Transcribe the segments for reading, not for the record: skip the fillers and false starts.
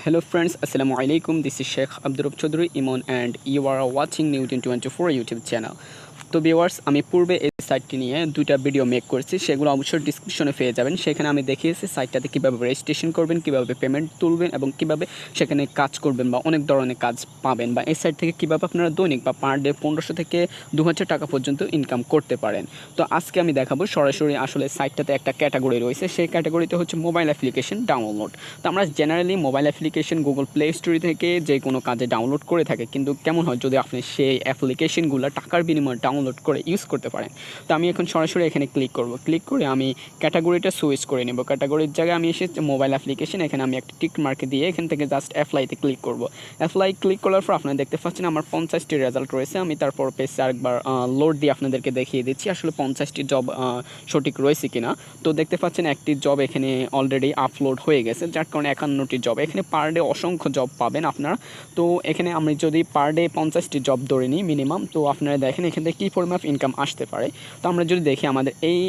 Hello friends, Assalamu alaikum. This is Sheikh Abdurrab Chaudhry Imon and you are watching Newton 24 YouTube channel. তো viewers আমি পূর্বে এই সাইটটি নিয়ে দুইটা ভিডিও মেক করেছি, সেগুলো অবশ্যই ডিসক্রিপশনে পেয়ে যাবেন। সেখানে আমি দেখিয়েছি সাইটটাতে কীভাবে রেজিস্ট্রেশন করবেন, কীভাবে পেমেন্ট তুলবেন এবং কীভাবে সেখানে কাজ করবেন বা অনেক ধরনের কাজ পাবেন, বা এই সাইট থেকে কীভাবে আপনারা দৈনিক বা পার ডে 1500 থেকে 2000 টাকা পর্যন্ত ইনকাম করতে পারেন। তো আজকে আমি দেখাবো সরাসরি আসলে সাইটটাতে একটা ক্যাটাগরি রয়েছে, সেই ক্যাটাগরিতে হচ্ছে মোবাইল অ্যাপ্লিকেশন ডাউনলোড। তো আমরা generally mobile application Google play store থেকে যে কোনো কাজে ডাউনলোড করে থাকে, কিন্তু কেমন হয় যদি আপনি সেই অ্যাপ্লিকেশনগুলো টাকার বিনিময়ে ডাউনলোড করে ইউজ করতে পারেন। তো আমি এখন সরাসরি এখানে ক্লিক করব, ক্লিক করে আমি ক্যাটাগরিটা সুইচ করে নেব। ক্যাটাগরির জায়গায় আমি এসে মোবাইল অ্যাপ্লিকেশন, এখানে আমি একটা টিক মার্কে দিয়ে এখান থেকে জাস্ট অ্যাপ্লাইতে ক্লিক করব। অ্যাপ্লাই ক্লিক করার পর আপনারা দেখতে পাচ্ছেন আমার 50টি রেজাল্ট রয়েছে। আমি তারপর পেজে আরেকবার লোড দিয়ে আপনাদেরকে দেখিয়ে দিচ্ছি আসলে 50টি জব সঠিক রয়েছে কিনা। তো দেখতে পাচ্ছেন একটি জব এখানে অলরেডি আপলোড হয়ে গেছে, যার কারণে 51টি জব। এখানে পার ডে অসংখ্য জব পাবেন আপনারা। তো এখানে আমি যদি পার ডে 50টি জব ধরে নিই মিনিমাম, তো আপনারা দেখেন এখান থেকে কী পরিমাণ ইনকাম আসতে পারে। তো আমরা যদি দেখি আমাদের এই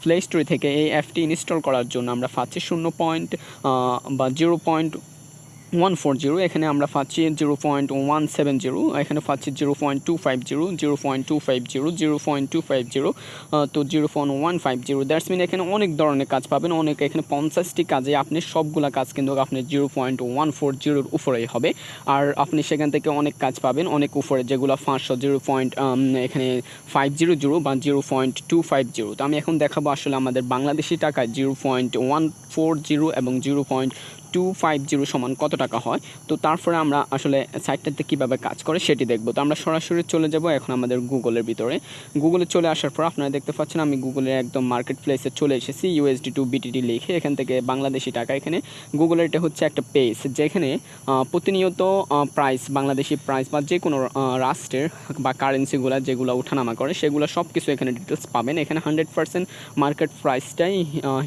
প্লে স্টোর থেকে এই অ্যাপটি ইনস্টল করার জন্য আমরা পাচ্ছি 0.140, এখানে আমরা পাচ্ছি 0.170, এখানে পাচ্ছি 0.250, 0.250, 0.250, তো 0.150। দ্যাটস মিন এখানে অনেক ধরনের কাজ পাবেন, অনেক। এখানে 50টি কাজে আপনি সবগুলা কাজ কিন্তু আপনি 0.140 উপরেই হবে। আর আপনি সেখান থেকে অনেক কাজ পাবেন অনেক উপরে, যেগুলো 500, এখানে 500 বা 0.250। তো আমি এখন দেখাবো আসলে আমাদের বাংলাদেশি টাকায় 0.140 এবং 0.250 সমান কত টাকা হয়। তো তারপরে আমরা আসলে সাইটটাতে কীভাবে কাজ করে সেটি দেখব। তো আমরা সরাসরি চলে যাব এখন আমাদের গুগলের ভিতরে। গুগলে চলে আসার পর আপনারা দেখতে পাচ্ছেন আমি গুগলের একদম মার্কেট প্লেসে চলে এসেছি। USD টু BTD লিখে এখান থেকে বাংলাদেশি টাকা, এখানে গুগলের এটা হচ্ছে একটা পেজ যেখানে প্রতিনিয়ত প্রাইস, বাংলাদেশি প্রাইস বা যে কোনো রাষ্ট্রের বা কারেন্সিগুলো যেগুলো ওঠানামা করে সেগুলো সব কিছু এখানে ডিটেলস পাবেন। এখানে 100% মার্কেট প্রাইসটাই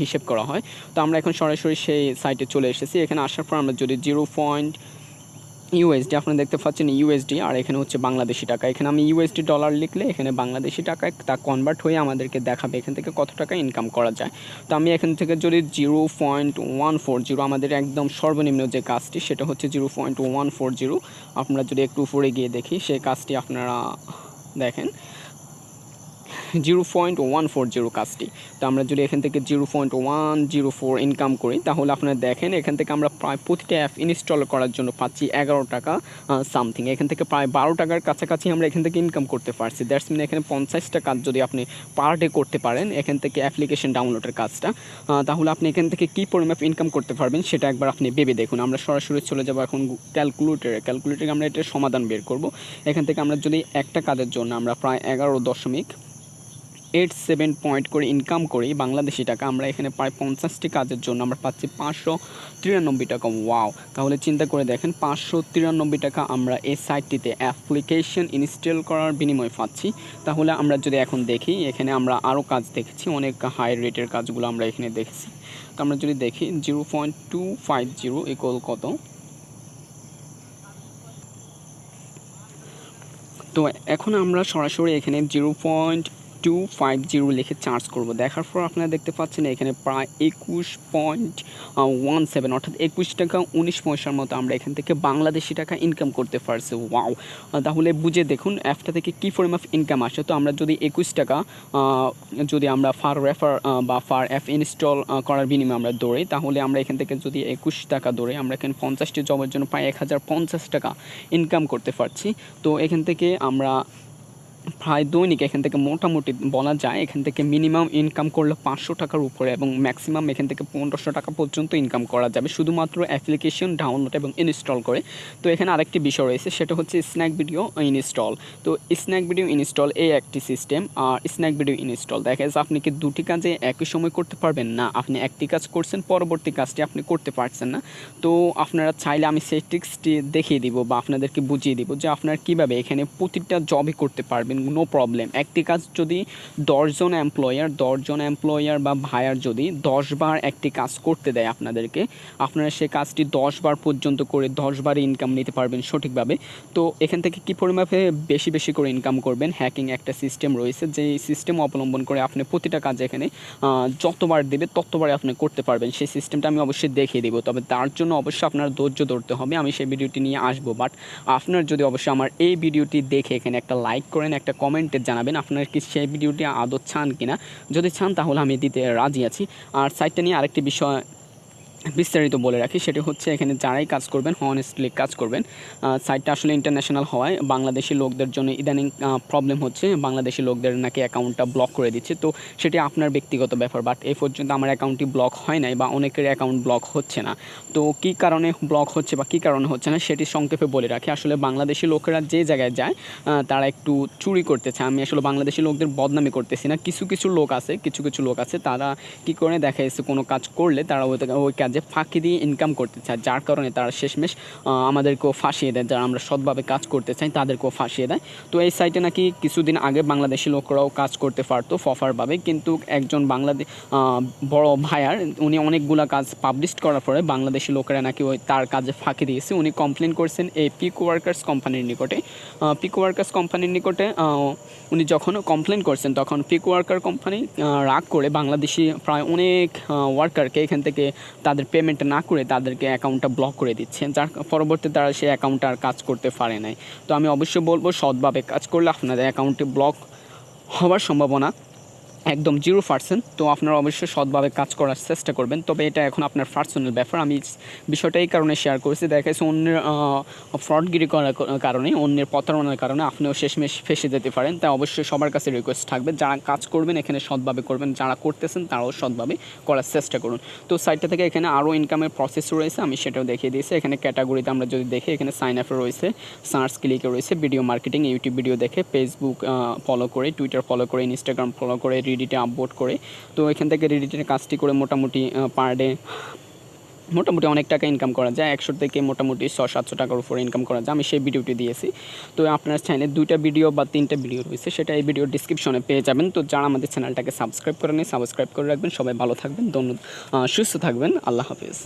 হিসেব করা হয়। তো আমরা এখন সরাসরি সেই সাইটে চলে এসেছি। এখানে আসার পর আমরা যদি USD, আপনারা দেখতে পাচ্ছেন USD, আর এখানে হচ্ছে বাংলাদেশি টাকা। এখানে আমি USD ডলার লিখলে এখানে বাংলাদেশি টাকায় তা কনভার্ট হয়ে আমাদেরকে দেখাবে এখান থেকে কত টাকা ইনকাম করা যায়। তো আমি এখান থেকে যদি 0.140, আমাদের একদম সর্বনিম্ন যে কাজটি সেটা হচ্ছে 0.140। আপনারা যদি একটু উপরে গিয়ে দেখি সেই কাজটি আপনারা দেখেন 0.140 কাজটি। তো আমরা যদি এখান থেকে 0.104 ইনকাম করি, তাহলে আপনারা দেখেন এখান থেকে আমরা প্রায় প্রতিটা অ্যাপ ইনস্টল করার জন্য পাচ্ছি 11 টাকা সামথিং। এখান থেকে প্রায় 12 টাকার কাছাকাছি আমরা এখান থেকে ইনকাম করতে পারছি। দ্যাটস মিন এখানে 50টা কাজ যদি আপনি পার ডে করতে পারেন এখান থেকে অ্যাপ্লিকেশন ডাউনলোডের কাজটা, তাহলে আপনি এখান থেকে কী পরিমাপ ইনকাম করতে পারবেন সেটা একবার আপনি ভেবে দেখুন। আমরা সরাসরি চলে যাব এখন ক্যালকুলেটরে আমরা এটার সমাধান বের করব। এখান থেকে আমরা যদি একটা কাজের জন্য আমরা প্রায় 11.87 পয়েন্ট করে ইনকাম করি বাংলাদেশি টাকা, আমরা এখানে প্রায় 50টি কাজের জন্য আমরা পাচ্ছি 593 টাকা। ওয়াও! তাহলে চিন্তা করে দেখেন 593 টাকা আমরা এই সাইটটিতে অ্যাপ্লিকেশন ইনস্টল করার বিনিময়ে পাচ্ছি। তাহলে আমরা যদি এখন দেখি এখানে আমরা আরও কাজ দেখেছি, অনেক হাই রেটের কাজগুলো আমরা এখানে দেখেছি। তো আমরা যদি দেখি 0.250 ইকুয়াল কত, তো এখন আমরা সরাসরি এখানে 0.250 লিখে চার্জ করব। দেখার পর আপনারা দেখতে পাচ্ছেন এখানে প্রায় 21.17 অর্থাৎ 21 টাকা 19 পয়সার মতো আমরা এখান থেকে বাংলাদেশি টাকা ইনকাম করতে পারছি। ওয়াও! তাহলে বুঝে দেখুন অ্যাপটা থেকে কী পরিমাণ ইনকাম আসে। তো আমরা যদি 21 টাকা যদি আমরা ফার অ্যাপ ইনস্টল করার বিনিময়ে আমরা দৌড়াই, তাহলে আমরা এখান থেকে যদি 21 টাকা দৌড়াই আমরা এখানে 50টি জবের জন্য প্রায় 1050 টাকা ইনকাম করতে পারছি। তো এখান থেকে আমরা প্রায় দৈনিক এখান থেকে মোটামুটি বলা যায় এখান থেকে মিনিমাম ইনকাম করলে 500 টাকার উপরে এবং ম্যাক্সিমাম এখান থেকে 1500 টাকা পর্যন্ত ইনকাম করা যাবে শুধুমাত্র অ্যাপ্লিকেশন ডাউনলোড এবং ইনস্টল করে। তো এখানে আরেকটি বিষয় রয়েছে সেটা হচ্ছে স্ন্যাক ভিডিও ইনস্টল। তো স্ন্যাক ভিডিও ইনস্টল এই একটি সিস্টেম। আর স্ন্যাক ভিডিও ইনস্টল দেখা যাচ্ছে আপনি কি দুটি কাজে একই সময় করতে পারবেন না, আপনি একটি কাজ করছেন পরবর্তী কাজটি আপনি করতে পারছেন না। তো আপনারা চাইলে আমি সেই ট্রিক্সটি দেখিয়ে দিব বা আপনাদেরকে বুঝিয়ে দিব যে আপনারা কীভাবে এখানে প্রতিটা জবই করতে পারবেন পারবেন, নো প্রবলেম। একটি কাজ যদি 10 জন এমপ্লয়ার বা ভাইয়ার যদি 10 বার একটি কাজ করতে দেয় আপনাদেরকে, আপনারা সেই কাজটি 10 বার পর্যন্ত করে 10 বার ইনকাম নিতে পারবেন সঠিকভাবে। তো এখান থেকে কী পরিমাপে বেশি বেশি করে ইনকাম করবেন, হ্যাকিং একটা সিস্টেম রয়েছে, যে সিস্টেম অবলম্বন করে আপনি প্রতিটা কাজ এখানে যতবার দেবে ততবারই আপনি করতে পারবেন। সেই সিস্টেমটা আমি অবশ্যই দেখিয়ে দেবো, তবে তার জন্য অবশ্যই আপনার ধৈর্য ধরতে হবে। আমি সেই ভিডিওটি নিয়ে আসবো, বাট আপনার যদি অবশ্যই আমার এই ভিডিওটি দেখে এখানে একটা লাইক করেন, একটা কমেন্টে জানাবেন আপনার কি সেই ভিডিওটি আদৌ চান কিনা। যদি চান তাহলে আমি দিতে রাজি আছি। আর সাইটটা নিয়ে আরেকটি বিষয় বিস্তারিত বলে রাখি, সেটি হচ্ছে এখানে যারাই কাজ করবেন হনেস্টলি কাজ করবেন। সাইটটা আসলে ইন্টারন্যাশনাল হওয়ায় বাংলাদেশি লোকদের জন্য ইদানিং প্রবলেম হচ্ছে, বাংলাদেশি লোকদের নাকি অ্যাকাউন্টটা ব্লক করে দিচ্ছে। তো সেটি আপনার ব্যক্তিগত ব্যাপার, বাট এই পর্যন্ত আমার অ্যাকাউন্টটি ব্লক হয় নাই বা অনেকের অ্যাকাউন্ট ব্লক হচ্ছে না। তো কী কারণে ব্লক হচ্ছে বা কী কারণে হচ্ছে না সেটি সংক্ষেপে বলে রাখি। আসলে বাংলাদেশি লোকেরা যে জায়গায় যায় তারা একটু চুরি করতে চায়। আমি আসলে বাংলাদেশি লোকদের বদনামি করতেছি না, কিছু কিছু লোক আছে তারা কী করে দেখা যাচ্ছে কোনো কাজ করলে তারা ওই কাজ যে ফাঁকি দিয়ে ইনকাম করতে চায়, যার কারণে তারা শেষমেশ আমাদেরকেও ফাঁসিয়ে দেয়, যারা আমরা সৎভাবে কাজ করতে চাই তাদেরকেও ফাঁসিয়ে দেয়। তো এই সাইটে নাকি কিছুদিন আগে বাংলাদেশি লোকরাও কাজ করতে পারতো প্রপারভাবে, কিন্তু একজন বড় ভাইয়ার উনি অনেকগুলা কাজ পাবলিশ করার পরে বাংলাদেশি লোকেরা নাকি তার কাজে ফাঁকি দিয়েছে। উনি কমপ্লেন করছেন এই পিকওয়ার্কার্স কোম্পানির নিকটে। পিকওয়ার্কার্স কোম্পানির নিকটে উনি যখন কমপ্লেন করছেন তখন পিকওয়ার্কার কোম্পানি রাগ করে বাংলাদেশি প্রায় অনেক ওয়ার্কারকে এখান থেকে তাদের পেমেন্ট না করে তাদেরকে অ্যাকাউন্টটা ব্লক করে দিচ্ছে, যার পরবর্তী তারা সেই অ্যাকাউন্টটা আর কাজ করতে পারে নাই। তো আমি অবশ্যই বলবো সৎভাবে কাজ করলে আপনাদের অ্যাকাউন্টে ব্লক হওয়ার সম্ভাবনা একদম 0%। তো আপনারা অবশ্যই সৎভাবে কাজ করার চেষ্টা করবেন, তবে এটা এখন আপনার পার্সোনাল ব্যাপার। আমি বিষয়টা এই কারণে শেয়ার করেছি, দেখা যাচ্ছে অন্যের ফ্রডগিরি করার কারণে, অন্যের প্রতারণার কারণে আপনিও শেষমেশ ফেসে যেতে পারেন। তাই অবশ্যই সবার কাছে রিকোয়েস্ট থাকবে, যারা কাজ করবেন এখানে সৎভাবে করবেন, যারা করতেছেন তারাও সৎভাবে করার চেষ্টা করুন। তো সাইটটা থেকে এখানে আরও ইনকামের প্রসেস রয়েছে, আমি সেটাও দেখিয়ে দিয়েছি। এখানে ক্যাটাগরিতে আমরা যদি দেখি, এখানে সাইন আপে রয়েছে, সার্চ ক্লিকে রয়েছে, ভিডিও মার্কেটিং, ইউটিউব ভিডিও দেখে, ফেসবুক ফলো করে, টুইটার ফলো করে, ইনস্টাগ্রাম ফলো করে, রিডিটে আপলোড করে। তো এখান থেকে রিডিটের কাজটি করে মোটামুটি পার ডে মোটামুটি অনেক টাকা ইনকাম করা যায়, 100 থেকে মোটামুটি 600-700 টাকার উপরে ইনকাম করা যায়। আমি সেই ভিডিওটি দিয়েছি। তো আপনার চ্যানেলে 2টা ভিডিও বা 3টা ভিডিও রয়েছে, সেটা এই ভিডিওর ডিসক্রিপশনে পেয়ে যাবেন। তো যারা আমাদের চ্যানেলটাকে সাবস্ক্রাইব করেনি সাবস্ক্রাইব করে রাখবেন। সবাই ভালো থাকবেন, সুস্থ থাকবেন। আল্লাহ হাফেজ।